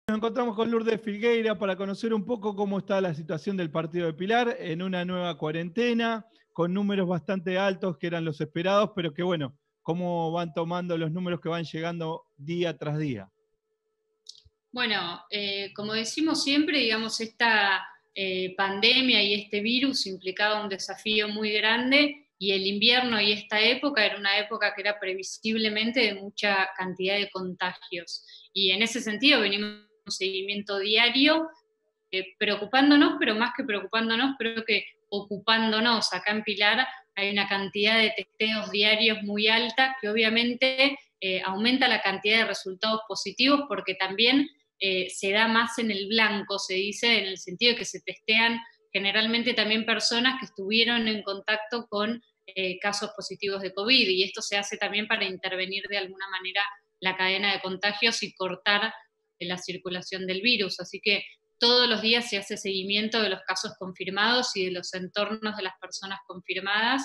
Nos encontramos con Lourdes Filgueira para conocer un poco cómo está la situación del partido de Pilar en una nueva cuarentena, con números bastante altos que eran los esperados, pero que bueno, cómo van tomando los números que van llegando día tras día. Bueno, como decimos siempre, digamos, esta pandemia y este virus implicaba un desafío muy grande y el invierno y esta época era una época que era previsiblemente de mucha cantidad de contagios. Y en ese sentido venimos con un seguimiento diario, preocupándonos, pero más que preocupándonos, creo que ocupándonos. Acá en Pilar hay una cantidad de testeos diarios muy alta que obviamente aumenta la cantidad de resultados positivos porque también se da más en el blanco, se dice, en el sentido de que se testean generalmente también personas que estuvieron en contacto con casos positivos de COVID, y esto se hace también para intervenir de alguna manera la cadena de contagios y cortar la circulación del virus. Así que todos los días se hace seguimiento de los casos confirmados y de los entornos de las personas confirmadas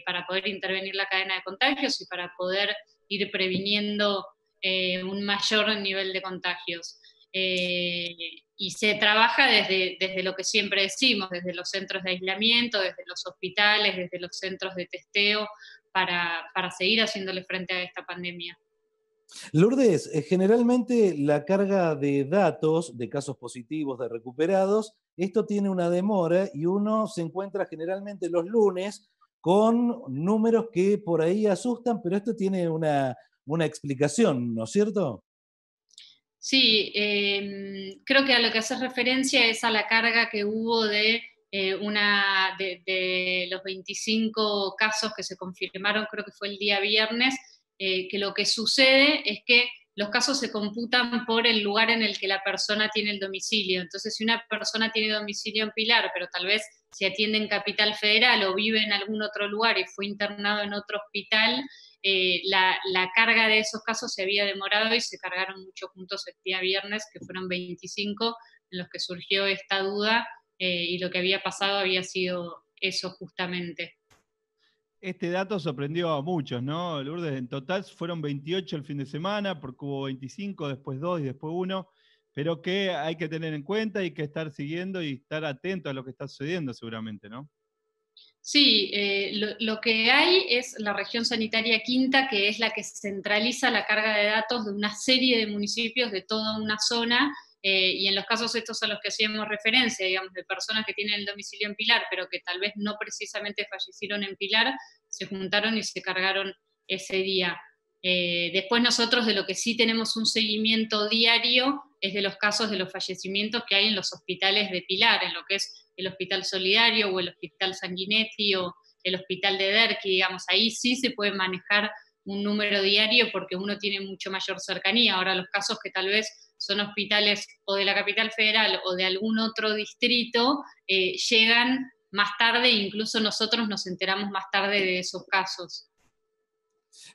para poder intervenir la cadena de contagios y para poder ir previniendo un mayor nivel de contagios. Y se trabaja desde lo que siempre decimos, desde los centros de aislamiento, desde los hospitales, desde los centros de testeo, para seguir haciéndole frente a esta pandemia. Lourdes, generalmente la carga de datos, de casos positivos, de recuperados, esto tiene una demora y uno se encuentra generalmente los lunes con números que por ahí asustan, pero esto tiene una explicación, ¿no es cierto? Sí, creo que a lo que haces referencia es a la carga que hubo de los 25 casos que se confirmaron, creo que fue el día viernes, que lo que sucede es que los casos se computan por el lugar en el que la persona tiene el domicilio. Entonces, si una persona tiene domicilio en Pilar, pero tal vez se atiende en Capital Federal o vive en algún otro lugar y fue internado en otro hospital, la carga de esos casos se había demorado y se cargaron mucho juntos el día viernes, que fueron 25 en los que surgió esta duda, y lo que había pasado había sido eso justamente. Este dato sorprendió a muchos, ¿no, Lourdes? En total fueron 28 el fin de semana, porque hubo 25, después 2 y después 1, pero que hay que tener en cuenta y que estar siguiendo y estar atento a lo que está sucediendo seguramente, ¿no? Sí, lo que hay es la región sanitaria quinta, que es la que centraliza la carga de datos de una serie de municipios de toda una zona, y en los casos estos a los que hacíamos referencia, digamos, de personas que tienen el domicilio en Pilar, pero que tal vez no precisamente fallecieron en Pilar, se juntaron y se cargaron ese día. Después nosotros de lo que sí tenemos un seguimiento diario es de los casos de los fallecimientos que hay en los hospitales de Pilar, en lo que es el Hospital Solidario o el Hospital Sanguinetti o el Hospital de Derqui, digamos, ahí sí se puede manejar un número diario porque uno tiene mucho mayor cercanía. Ahora los casos que tal vez son hospitales o de la capital federal o de algún otro distrito llegan más tarde, e incluso nosotros nos enteramos más tarde de esos casos.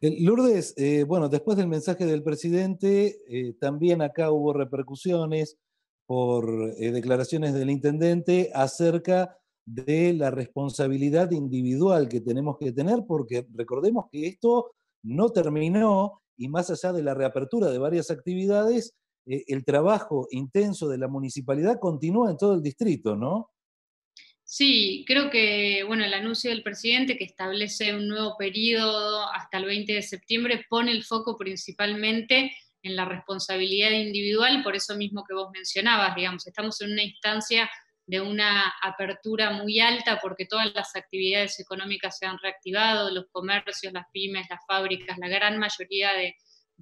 Lourdes, bueno, después del mensaje del presidente, también acá hubo repercusiones por declaraciones del intendente acerca de la responsabilidad individual que tenemos que tener, porque recordemos que esto no terminó y más allá de la reapertura de varias actividades, el trabajo intenso de la municipalidad continúa en todo el distrito, ¿no? Sí, creo que bueno, el anuncio del presidente que establece un nuevo periodo hasta el 20 de septiembre pone el foco principalmente en la responsabilidad individual, por eso mismo que vos mencionabas, digamos, estamos en una instancia de una apertura muy alta porque todas las actividades económicas se han reactivado, los comercios, las pymes, las fábricas, la gran mayoría de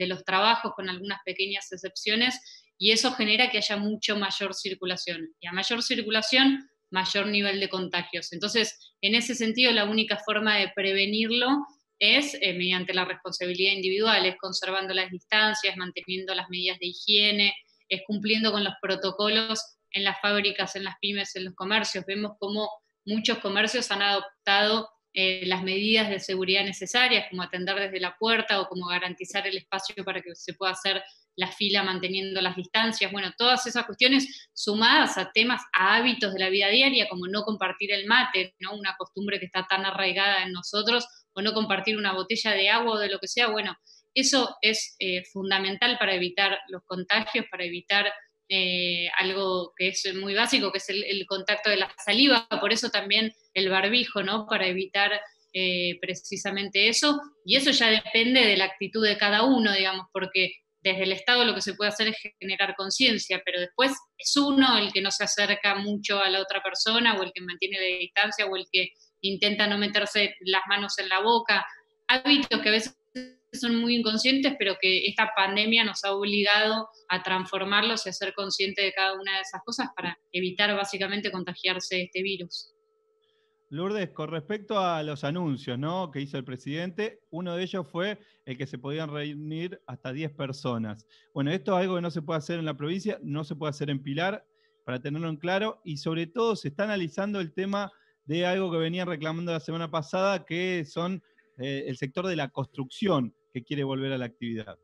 los trabajos, con algunas pequeñas excepciones, y eso genera que haya mucho mayor circulación. Y a mayor circulación, mayor nivel de contagios. Entonces, en ese sentido, la única forma de prevenirlo es mediante la responsabilidad individual, es conservando las distancias, manteniendo las medidas de higiene, es cumpliendo con los protocolos en las fábricas, en las pymes, en los comercios. Vemos cómo muchos comercios han adoptado las medidas de seguridad necesarias, como atender desde la puerta o como garantizar el espacio para que se pueda hacer la fila manteniendo las distancias. Bueno, todas esas cuestiones sumadas a temas, a hábitos de la vida diaria, como no compartir el mate, ¿no? Una costumbre que está tan arraigada en nosotros, o no compartir una botella de agua o de lo que sea. Bueno, Eso es fundamental para evitar los contagios, para evitar algo que es muy básico, que es el contacto de la saliva, por eso también el barbijo, ¿no? Para evitar precisamente eso, y eso ya depende de la actitud de cada uno, digamos, porque desde el Estado lo que se puede hacer es generar conciencia, pero después es uno el que no se acerca mucho a la otra persona, o el que mantiene la distancia, o el que intenta no meterse las manos en la boca, hábitos que a veces son muy inconscientes, pero que esta pandemia nos ha obligado a transformarlos y a ser conscientes de cada una de esas cosas para evitar básicamente contagiarse de este virus. Lourdes, con respecto a los anuncios, ¿no?, que hizo el presidente, uno de ellos fue el que se podían reunir hasta 10 personas. Bueno, esto es algo que no se puede hacer en la provincia, no se puede hacer en Pilar, para tenerlo en claro, y sobre todo se está analizando el tema de algo que venían reclamando la semana pasada, que son el sector de la construcción, que quiere volver a la actividad.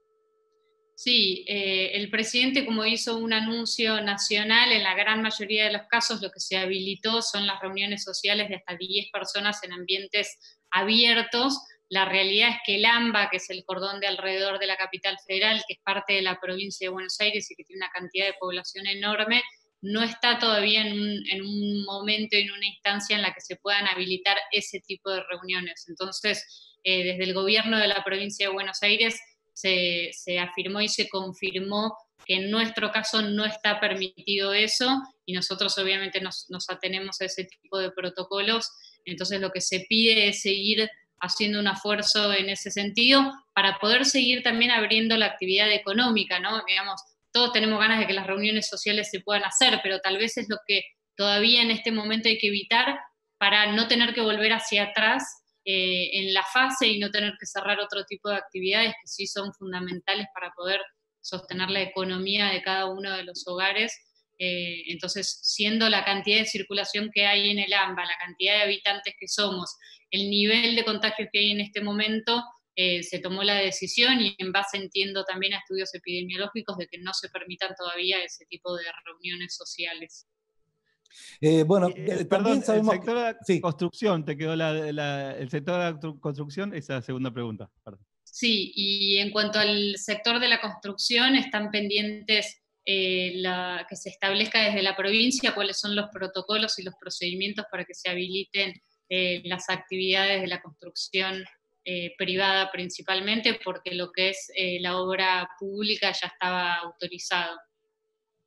Sí, el presidente, como hizo un anuncio nacional, en la gran mayoría de los casos lo que se habilitó son las reuniones sociales de hasta 10 personas en ambientes abiertos. La realidad es que el AMBA, que es el cordón de alrededor de la capital federal, que es parte de la provincia de Buenos Aires y que tiene una cantidad de población enorme, no está todavía en un momento, en una instancia en la que se puedan habilitar ese tipo de reuniones. Entonces, desde el gobierno de la provincia de Buenos Aires se afirmó y se confirmó que en nuestro caso no está permitido eso, y nosotros obviamente nos atenemos a ese tipo de protocolos. Entonces lo que se pide es seguir haciendo un esfuerzo en ese sentido para poder seguir también abriendo la actividad económica, ¿no? Digamos, todos tenemos ganas de que las reuniones sociales se puedan hacer, pero tal vez es lo que todavía en este momento hay que evitar para no tener que volver hacia atrás en la fase y no tener que cerrar otro tipo de actividades que sí son fundamentales para poder sostener la economía de cada uno de los hogares. Entonces, siendo la cantidad de circulación que hay en el AMBA, la cantidad de habitantes que somos, el nivel de contagios que hay en este momento, se tomó la decisión, y en base, entiendo, también a estudios epidemiológicos, de que no se permitan todavía ese tipo de reuniones sociales. Bueno, Perdón, también sabemos el sector de la sí. construcción, te quedó el sector de la construcción, esa es la segunda pregunta. Perdón. Sí, y en cuanto al sector de la construcción, están pendientes que se establezca desde la provincia cuáles son los protocolos y los procedimientos para que se habiliten las actividades de la construcción privada principalmente, porque lo que es la obra pública ya estaba autorizado.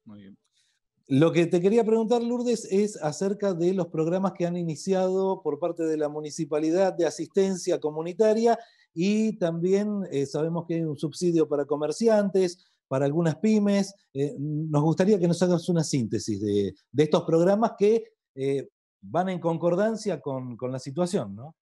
Muy bien. Lo que te quería preguntar, Lourdes, es acerca de los programas que han iniciado por parte de la Municipalidad de Asistencia Comunitaria, y también sabemos que hay un subsidio para comerciantes, para algunas pymes. Nos gustaría que nos hagas una síntesis de estos programas que van en concordancia con la situación, ¿no?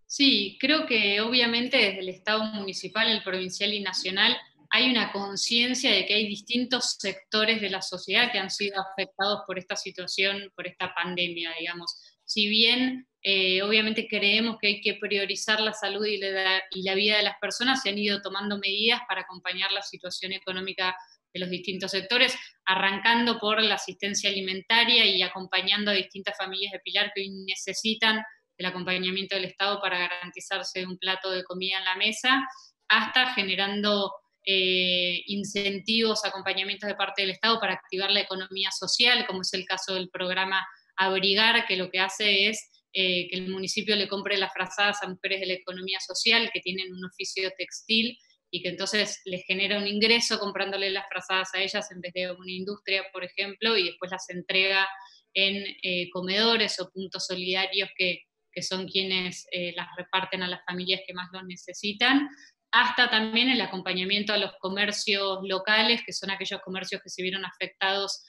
Sí, creo que obviamente desde el Estado municipal, el provincial y nacional hay una conciencia de que hay distintos sectores de la sociedad que han sido afectados por esta situación, por esta pandemia, digamos. Si bien obviamente creemos que hay que priorizar la salud y la vida de las personas, se han ido tomando medidas para acompañar la situación económica de los distintos sectores, arrancando por la asistencia alimentaria y acompañando a distintas familias de Pilar que hoy necesitan el acompañamiento del Estado para garantizarse un plato de comida en la mesa, hasta generando incentivos, acompañamientos de parte del Estado para activar la economía social, como es el caso del programa Abrigar, que lo que hace es que el municipio le compre las frazadas a mujeres de la economía social que tienen un oficio textil, y que entonces les genera un ingreso comprándole las frazadas a ellas en vez de una industria, por ejemplo, y después las entrega en comedores o puntos solidarios que son quienes las reparten a las familias que más lo necesitan, hasta también el acompañamiento a los comercios locales, que son aquellos comercios que se vieron afectados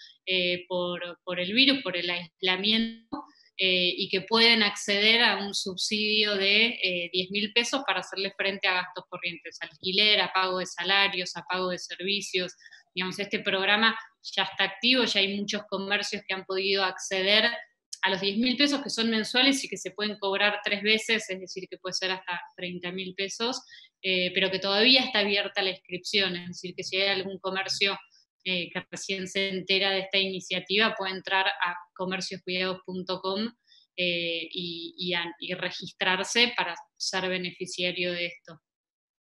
por el virus, por el aislamiento, y que pueden acceder a un subsidio de 10.000 pesos para hacerle frente a gastos corrientes, alquiler, a pago de salarios, a pago de servicios. Digamos, este programa ya está activo, ya hay muchos comercios que han podido acceder a los 10.000 pesos, que son mensuales y que se pueden cobrar 3 veces, es decir, que puede ser hasta 30.000 pesos, pero que todavía está abierta la inscripción, es decir, que si hay algún comercio que recién se entera de esta iniciativa, puede entrar a comercioscuidados.com y registrarse para ser beneficiario de esto.